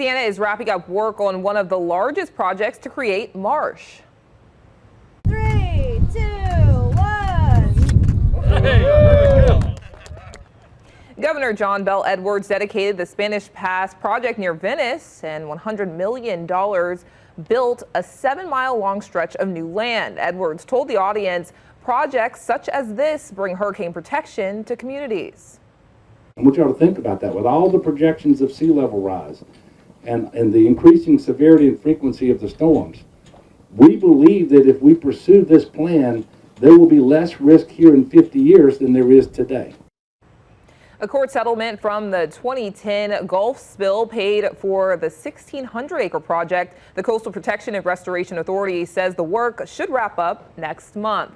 Louisiana is wrapping up work on one of the largest projects to create marsh. 3, 2, 1. Governor John Bel Edwards dedicated the Spanish Pass project near Venice, and $100 million built a 7-mile-long stretch of new land. Edwards told the audience projects such as this bring hurricane protection to communities. I want y'all to think about that. With all the projections of sea level rise and the increasing severity and frequency of the storms, we believe that if we pursue this plan, there will be less risk here in 50 years than there is today. A court settlement from the 2010 Gulf spill paid for the 1,600-acre project. The Coastal Protection and Restoration Authority says the work should wrap up next month.